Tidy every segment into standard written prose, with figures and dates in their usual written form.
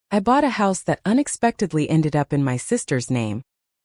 I bought a house that unexpectedly ended up in my sister's name,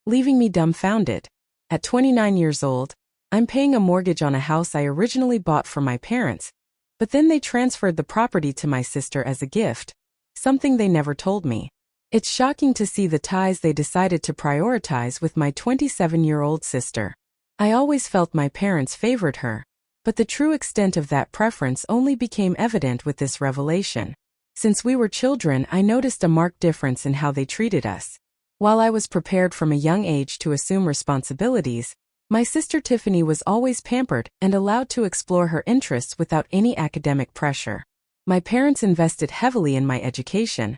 leaving me dumbfounded. At 29 years old, I'm paying a mortgage on a house I originally bought for my parents, but then they transferred the property to my sister as a gift, something they never told me. It's shocking to see the ties they decided to prioritize with my 27-year-old sister. I always felt my parents favored her, but the true extent of that preference only became evident with this revelation. Since we were children, I noticed a marked difference in how they treated us. While I was prepared from a young age to assume responsibilities, my sister Tiffany was always pampered and allowed to explore her interests without any academic pressure. My parents invested heavily in my education,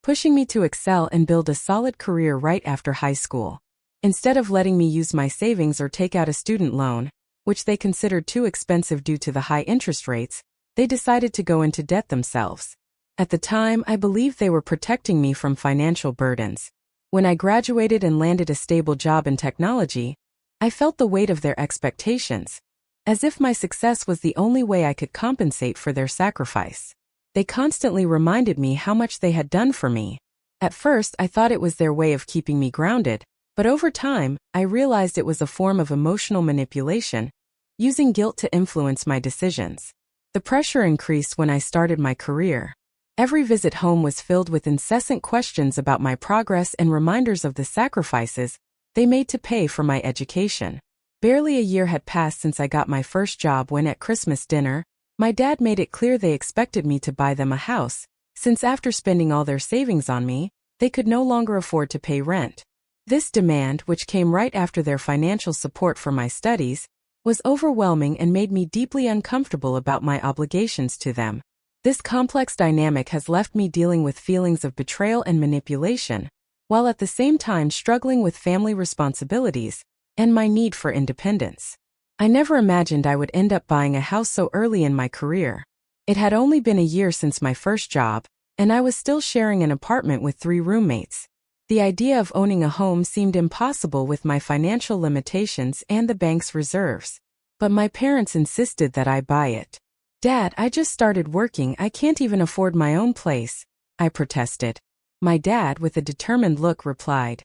pushing me to excel and build a solid career right after high school. Instead of letting me use my savings or take out a student loan, which they considered too expensive due to the high interest rates, they decided to go into debt themselves. At the time, I believed they were protecting me from financial burdens. When I graduated and landed a stable job in technology, I felt the weight of their expectations, as if my success was the only way I could compensate for their sacrifice. They constantly reminded me how much they had done for me. At first, I thought it was their way of keeping me grounded, but over time, I realized it was a form of emotional manipulation, using guilt to influence my decisions. The pressure increased when I started my career. Every visit home was filled with incessant questions about my progress and reminders of the sacrifices they made to pay for my education. Barely a year had passed since I got my first job when at Christmas dinner, my dad made it clear they expected me to buy them a house, since after spending all their savings on me, they could no longer afford to pay rent. This demand, which came right after their financial support for my studies, was overwhelming and made me deeply uncomfortable about my obligations to them. This complex dynamic has left me dealing with feelings of betrayal and manipulation, while at the same time struggling with family responsibilities and my need for independence. I never imagined I would end up buying a house so early in my career. It had only been a year since my first job, and I was still sharing an apartment with 3 roommates. The idea of owning a home seemed impossible with my financial limitations and the bank's reserves. But my parents insisted that I buy it. "Dad, I just started working, I can't even afford my own place," I protested. My dad, with a determined look, replied,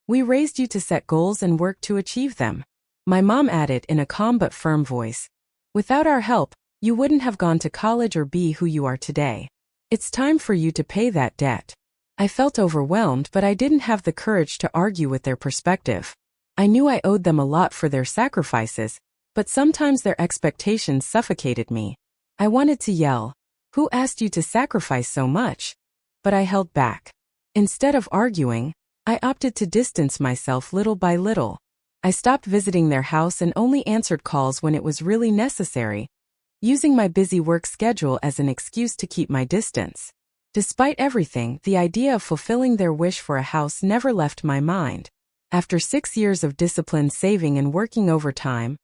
"We raised you to set goals and work to achieve them." My mom added in a calm but firm voice, "Without our help, you wouldn't have gone to college or be who you are today. It's time for you to pay that debt." I felt overwhelmed, but I didn't have the courage to argue with their perspective. I knew I owed them a lot for their sacrifices, but sometimes their expectations suffocated me. I wanted to yell, "Who asked you to sacrifice so much?" But I held back. Instead of arguing, I opted to distance myself little by little. I stopped visiting their house and only answered calls when it was really necessary, using my busy work schedule as an excuse to keep my distance. Despite everything, the idea of fulfilling their wish for a house never left my mind. After 6 years of disciplined saving and working overtime,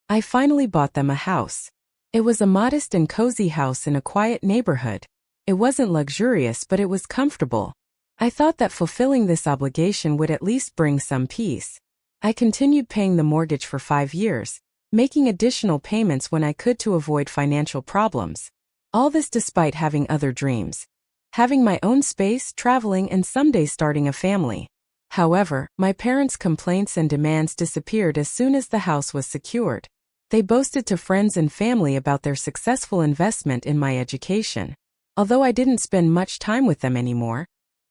I finally bought them a house. It was a modest and cozy house in a quiet neighborhood. It wasn't luxurious, but it was comfortable. I thought that fulfilling this obligation would at least bring some peace. I continued paying the mortgage for 5 years, making additional payments when I could to avoid financial problems. All this despite having other dreams. Having my own space, traveling, and someday starting a family. However, my parents' complaints and demands disappeared as soon as the house was secured. They boasted to friends and family about their successful investment in my education. Although I didn't spend much time with them anymore,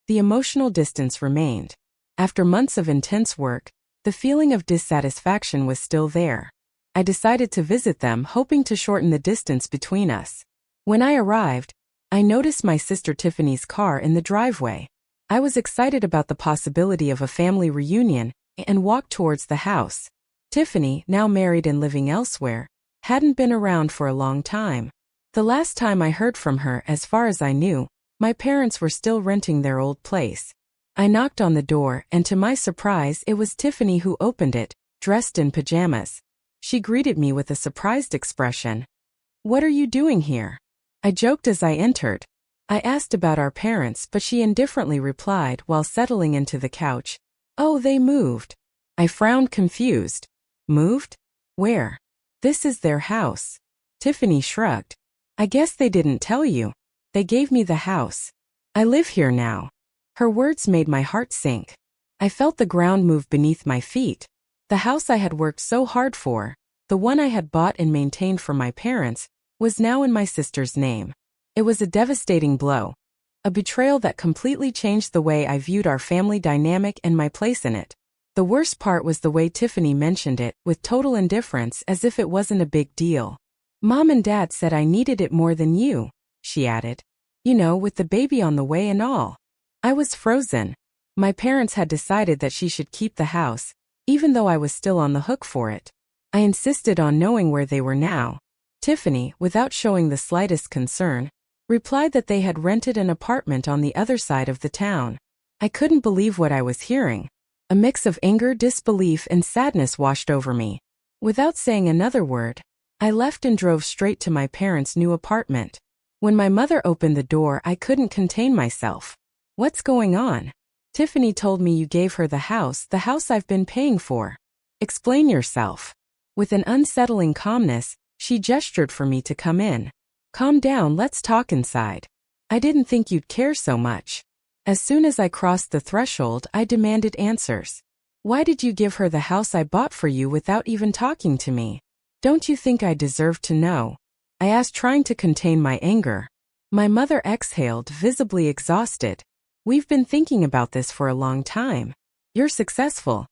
the emotional distance remained. After months of intense work, the feeling of dissatisfaction was still there. I decided to visit them, hoping to shorten the distance between us. When I arrived, I noticed my sister Tiffany's car in the driveway. I was excited about the possibility of a family reunion and walked towards the house. Tiffany, now married and living elsewhere, hadn't been around for a long time. The last time I heard from her, as far as I knew, my parents were still renting their old place. I knocked on the door, and to my surprise, it was Tiffany who opened it, dressed in pajamas. She greeted me with a surprised expression. "What are you doing here?" I joked as I entered. I asked about our parents, but she indifferently replied while settling into the couch, "Oh, they moved." I frowned, confused. "Moved? Where?" "This is their house." Tiffany shrugged. "I guess they didn't tell you. They gave me the house. I live here now." Her words made my heart sink. I felt the ground move beneath my feet. The house I had worked so hard for, the one I had bought and maintained for my parents, was now in my sister's name. It was a devastating blow. A betrayal that completely changed the way I viewed our family dynamic and my place in it. The worst part was the way Tiffany mentioned it, with total indifference, as if it wasn't a big deal. "Mom and Dad said I needed it more than you," she added. "You know, with the baby on the way and all." I was frozen. My parents had decided that she should keep the house, even though I was still on the hook for it. I insisted on knowing where they were now. Tiffany, without showing the slightest concern, replied that they had rented an apartment on the other side of the town. I couldn't believe what I was hearing. A mix of anger, disbelief, and sadness washed over me. Without saying another word, I left and drove straight to my parents' new apartment. When my mother opened the door, I couldn't contain myself. "What's going on? Tiffany told me you gave her the house I've been paying for. Explain yourself." With an unsettling calmness, she gestured for me to come in. "Calm down, let's talk inside. I didn't think you'd care so much." As soon as I crossed the threshold, I demanded answers. "Why did you give her the house I bought for you without even talking to me? Don't you think I deserve to know?" I asked, trying to contain my anger. My mother exhaled, visibly exhausted. "We've been thinking about this for a long time. You're successful.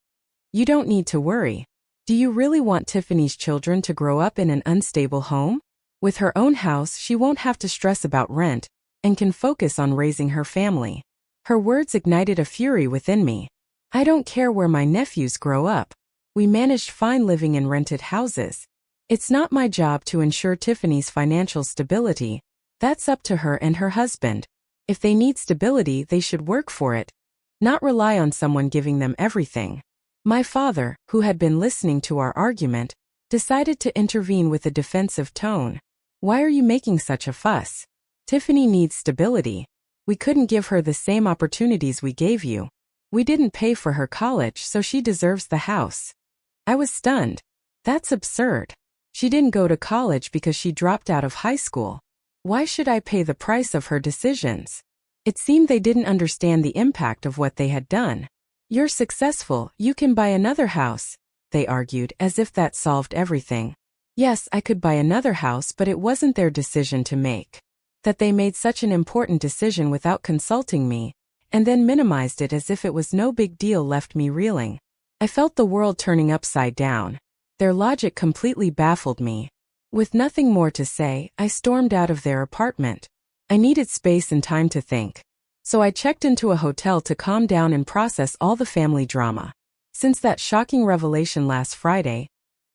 You don't need to worry. Do you really want Tiffany's children to grow up in an unstable home? With her own house, she won't have to stress about rent and can focus on raising her family." Her words ignited a fury within me. "I don't care where my nephews grow up. We managed fine living in rented houses. It's not my job to ensure Tiffany's financial stability. That's up to her and her husband. If they need stability, they should work for it, not rely on someone giving them everything." My father, who had been listening to our argument, decided to intervene with a defensive tone. "Why are you making such a fuss? Tiffany needs stability. We couldn't give her the same opportunities we gave you. We didn't pay for her college, so she deserves the house." I was stunned. That's absurd. She didn't go to college because she dropped out of high school. Why should I pay the price of her decisions? It seemed they didn't understand the impact of what they had done. "You're successful, you can buy another house," they argued, as if that solved everything. Yes, I could buy another house, but it wasn't their decision to make. That they made such an important decision without consulting me, and then minimized it as if it was no big deal, left me reeling. I felt the world turning upside down. Their logic completely baffled me. With nothing more to say, I stormed out of their apartment. I needed space and time to think. So I checked into a hotel to calm down and process all the family drama. Since that shocking revelation last Friday,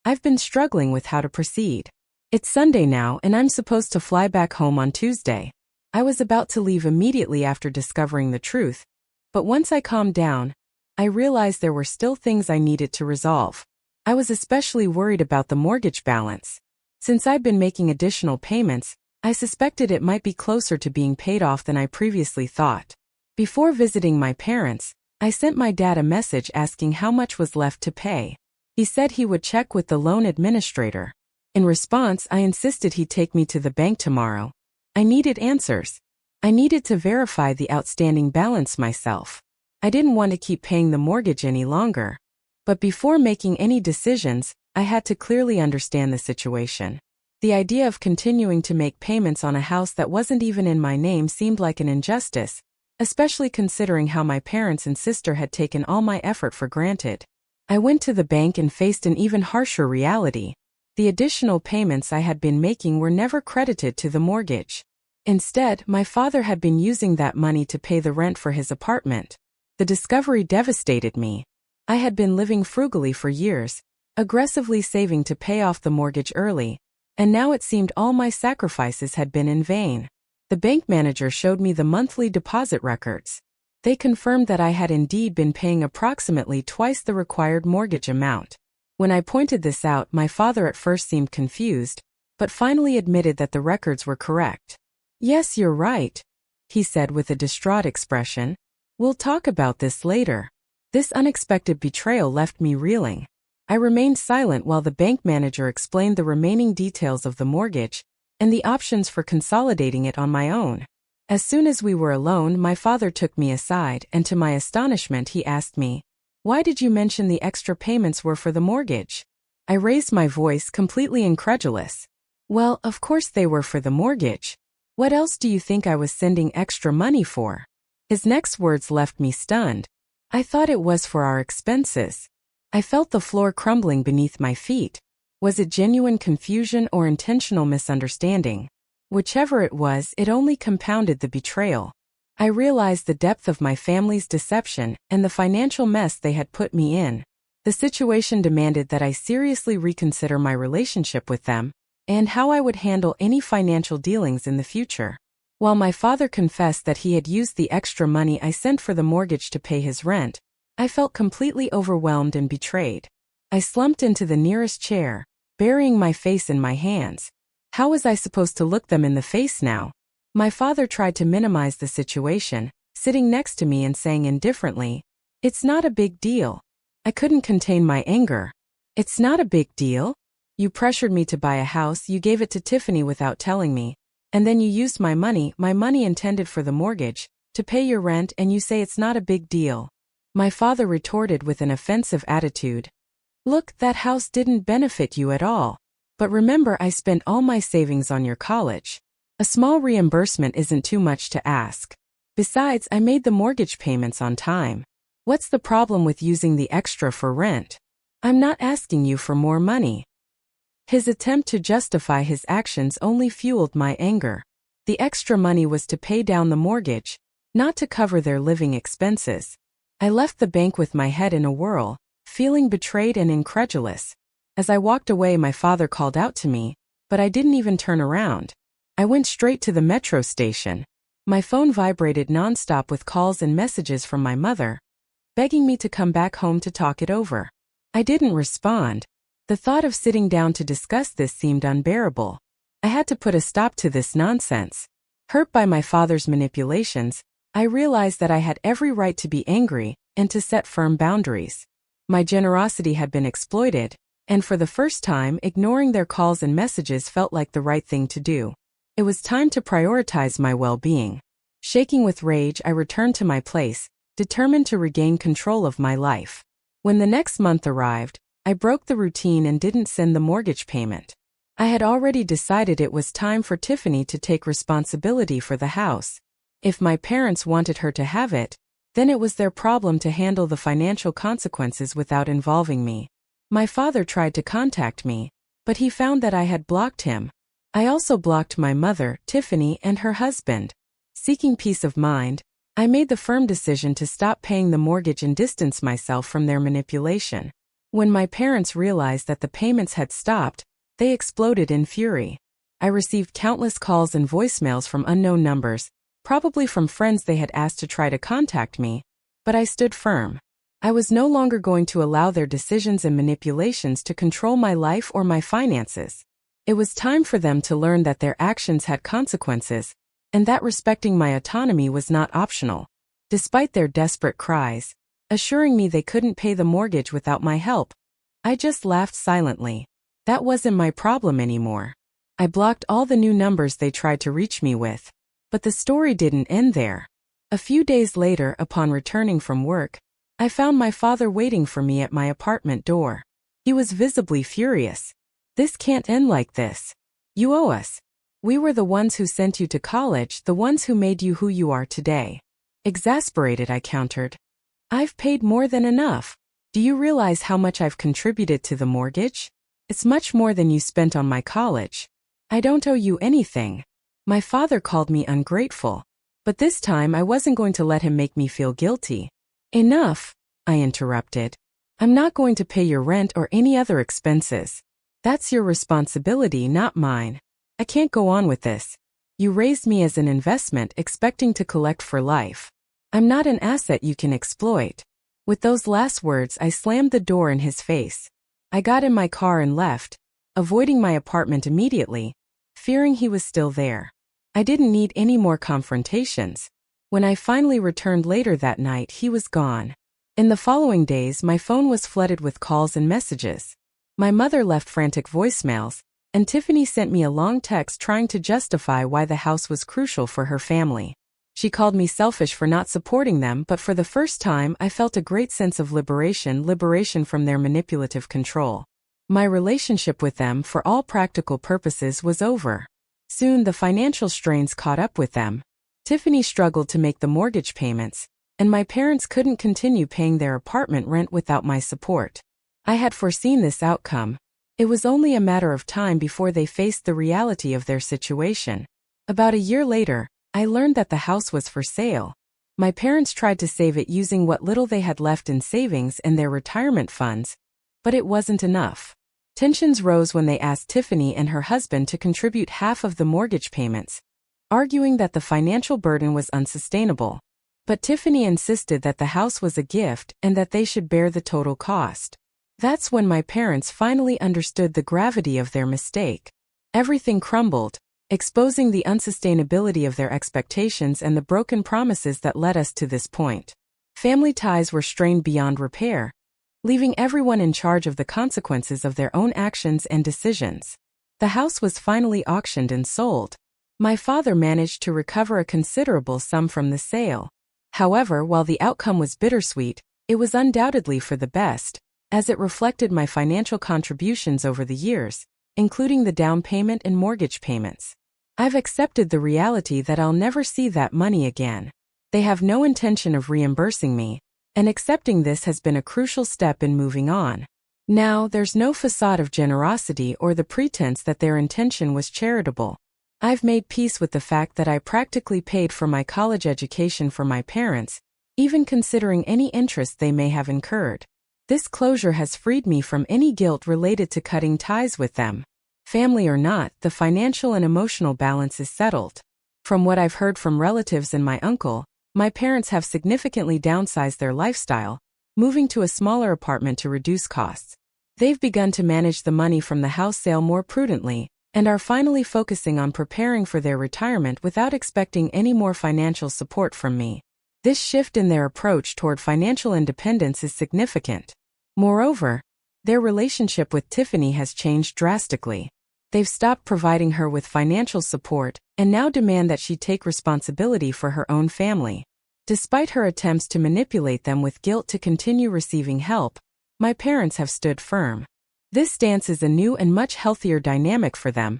I've been struggling with how to proceed. It's Sunday now, and I'm supposed to fly back home on Tuesday. I was about to leave immediately after discovering the truth, but once I calmed down, I realized there were still things I needed to resolve. I was especially worried about the mortgage balance. Since I'd been making additional payments, I suspected it might be closer to being paid off than I previously thought. Before visiting my parents, I sent my dad a message asking how much was left to pay. He said he would check with the loan administrator. In response, I insisted he take me to the bank tomorrow. I needed answers. I needed to verify the outstanding balance myself. I didn't want to keep paying the mortgage any longer. But before making any decisions, I had to clearly understand the situation. The idea of continuing to make payments on a house that wasn't even in my name seemed like an injustice, especially considering how my parents and sister had taken all my effort for granted. I went to the bank and faced an even harsher reality. The additional payments I had been making were never credited to the mortgage. Instead, my father had been using that money to pay the rent for his apartment. The discovery devastated me. I had been living frugally for years, aggressively saving to pay off the mortgage early, and now it seemed all my sacrifices had been in vain. The bank manager showed me the monthly deposit records. They confirmed that I had indeed been paying approximately twice the required mortgage amount. When I pointed this out, my father at first seemed confused, but finally admitted that the records were correct. "Yes, you're right," he said with a distraught expression. "We'll talk about this later." This unexpected betrayal left me reeling. I remained silent while the bank manager explained the remaining details of the mortgage and the options for consolidating it on my own. As soon as we were alone, my father took me aside, and to my astonishment he asked me, "Why did you mention the extra payments were for the mortgage?" I raised my voice, completely incredulous. "Well, of course they were for the mortgage. What else do you think I was sending extra money for?" His next words left me stunned. "I thought it was for our expenses." I felt the floor crumbling beneath my feet. Was it genuine confusion or intentional misunderstanding? Whichever it was, it only compounded the betrayal. I realized the depth of my family's deception and the financial mess they had put me in. The situation demanded that I seriously reconsider my relationship with them and how I would handle any financial dealings in the future. While my father confessed that he had used the extra money I sent for the mortgage to pay his rent, I felt completely overwhelmed and betrayed. I slumped into the nearest chair, burying my face in my hands. How was I supposed to look them in the face now? My father tried to minimize the situation, sitting next to me and saying indifferently, "It's not a big deal." I couldn't contain my anger. "It's not a big deal? You pressured me to buy a house, you gave it to Tiffany without telling me, and then you used my money intended for the mortgage, to pay your rent, and you say it's not a big deal." My father retorted with an offensive attitude. "Look, that house didn't benefit you at all. But remember, I spent all my savings on your college. A small reimbursement isn't too much to ask. Besides, I made the mortgage payments on time. What's the problem with using the extra for rent? I'm not asking you for more money." His attempt to justify his actions only fueled my anger. The extra money was to pay down the mortgage, not to cover their living expenses. I left the bank with my head in a whirl, feeling betrayed and incredulous. As I walked away, my father called out to me, but I didn't even turn around. I went straight to the metro station. My phone vibrated nonstop with calls and messages from my mother, begging me to come back home to talk it over. I didn't respond. The thought of sitting down to discuss this seemed unbearable. I had to put a stop to this nonsense. Hurt by my father's manipulations, I realized that I had every right to be angry and to set firm boundaries. My generosity had been exploited, and for the first time, ignoring their calls and messages felt like the right thing to do. It was time to prioritize my well-being. Shaking with rage, I returned to my place, determined to regain control of my life. When the next month arrived, I broke the routine and didn't send the mortgage payment. I had already decided it was time for Tiffany to take responsibility for the house. If my parents wanted her to have it, then it was their problem to handle the financial consequences without involving me. My father tried to contact me, but he found that I had blocked him. I also blocked my mother, Tiffany, and her husband. Seeking peace of mind, I made the firm decision to stop paying the mortgage and distance myself from their manipulation. When my parents realized that the payments had stopped, they exploded in fury. I received countless calls and voicemails from unknown numbers, probably from friends they had asked to try to contact me, but I stood firm. I was no longer going to allow their decisions and manipulations to control my life or my finances. It was time for them to learn that their actions had consequences, and that respecting my autonomy was not optional. Despite their desperate cries, assuring me they couldn't pay the mortgage without my help, I just laughed silently. That wasn't my problem anymore. I blocked all the new numbers they tried to reach me with. But the story didn't end there. A few days later, upon returning from work, I found my father waiting for me at my apartment door. He was visibly furious. "This can't end like this. You owe us. We were the ones who sent you to college, the ones who made you who you are today." Exasperated, I countered, "I've paid more than enough. Do you realize how much I've contributed to the mortgage? It's much more than you spent on my college. I don't owe you anything." My father called me ungrateful, but this time I wasn't going to let him make me feel guilty. "Enough," I interrupted. "I'm not going to pay your rent or any other expenses. That's your responsibility, not mine. I can't go on with this. You raised me as an investment, expecting to collect for life. I'm not an asset you can exploit." With those last words, I slammed the door in his face. I got in my car and left, avoiding my apartment immediately, fearing he was still there. I didn't need any more confrontations. When I finally returned later that night, he was gone. In the following days, my phone was flooded with calls and messages. My mother left frantic voicemails, and Tiffany sent me a long text trying to justify why the house was crucial for her family. She called me selfish for not supporting them, but for the first time I felt a great sense of liberation from their manipulative control. My relationship with them, for all practical purposes, was over. Soon the financial strains caught up with them. Tiffany struggled to make the mortgage payments, and my parents couldn't continue paying their apartment rent without my support. I had foreseen this outcome. It was only a matter of time before they faced the reality of their situation. About a year later, I learned that the house was for sale. My parents tried to save it using what little they had left in savings and their retirement funds, but it wasn't enough. Tensions rose when they asked Tiffany and her husband to contribute half of the mortgage payments, arguing that the financial burden was unsustainable. But Tiffany insisted that the house was a gift and that they should bear the total cost. That's when my parents finally understood the gravity of their mistake. Everything crumbled, exposing the unsustainability of their expectations and the broken promises that led us to this point. Family ties were strained beyond repair, leaving everyone in charge of the consequences of their own actions and decisions. The house was finally auctioned and sold. My father managed to recover a considerable sum from the sale. However, while the outcome was bittersweet, it was undoubtedly for the best, as it reflected my financial contributions over the years, including the down payment and mortgage payments. I've accepted the reality that I'll never see that money again. They have no intention of reimbursing me, and accepting this has been a crucial step in moving on. Now, there's no facade of generosity or the pretense that their intention was charitable. I've made peace with the fact that I practically paid for my college education for my parents, even considering any interest they may have incurred. This closure has freed me from any guilt related to cutting ties with them. Family or not, the financial and emotional balance is settled. From what I've heard from relatives and my uncle, my parents have significantly downsized their lifestyle, moving to a smaller apartment to reduce costs. They've begun to manage the money from the house sale more prudently, and are finally focusing on preparing for their retirement without expecting any more financial support from me. This shift in their approach toward financial independence is significant. Moreover, their relationship with Tiffany has changed drastically. They've stopped providing her with financial support and now demand that she take responsibility for her own family. Despite her attempts to manipulate them with guilt to continue receiving help, my parents have stood firm. This stance is a new and much healthier dynamic for them,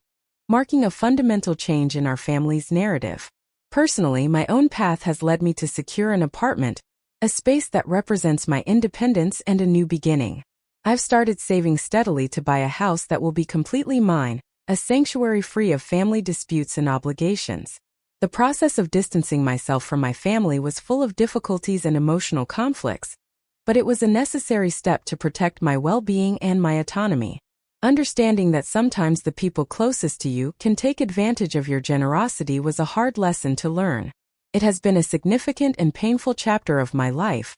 marking a fundamental change in our family's narrative. Personally, my own path has led me to secure an apartment, a space that represents my independence and a new beginning. I've started saving steadily to buy a house that will be completely mine, a sanctuary free of family disputes and obligations. The process of distancing myself from my family was full of difficulties and emotional conflicts, but it was a necessary step to protect my well-being and my autonomy. Understanding that sometimes the people closest to you can take advantage of your generosity was a hard lesson to learn. It has been a significant and painful chapter of my life,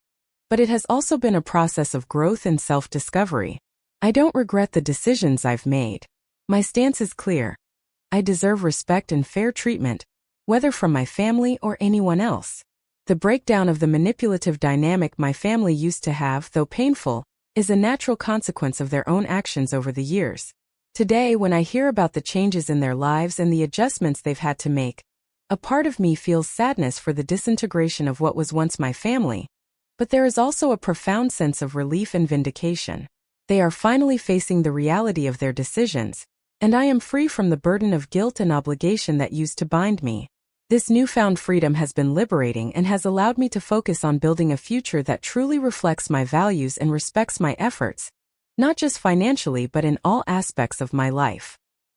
but it has also been a process of growth and self-discovery. I don't regret the decisions I've made. My stance is clear. I deserve respect and fair treatment, whether from my family or anyone else. The breakdown of the manipulative dynamic my family used to have, though painful, is a natural consequence of their own actions over the years. Today, when I hear about the changes in their lives and the adjustments they've had to make, a part of me feels sadness for the disintegration of what was once my family. But there is also a profound sense of relief and vindication. They are finally facing the reality of their decisions, and I am free from the burden of guilt and obligation that used to bind me. This newfound freedom has been liberating and has allowed me to focus on building a future that truly reflects my values and respects my efforts, not just financially but in all aspects of my life.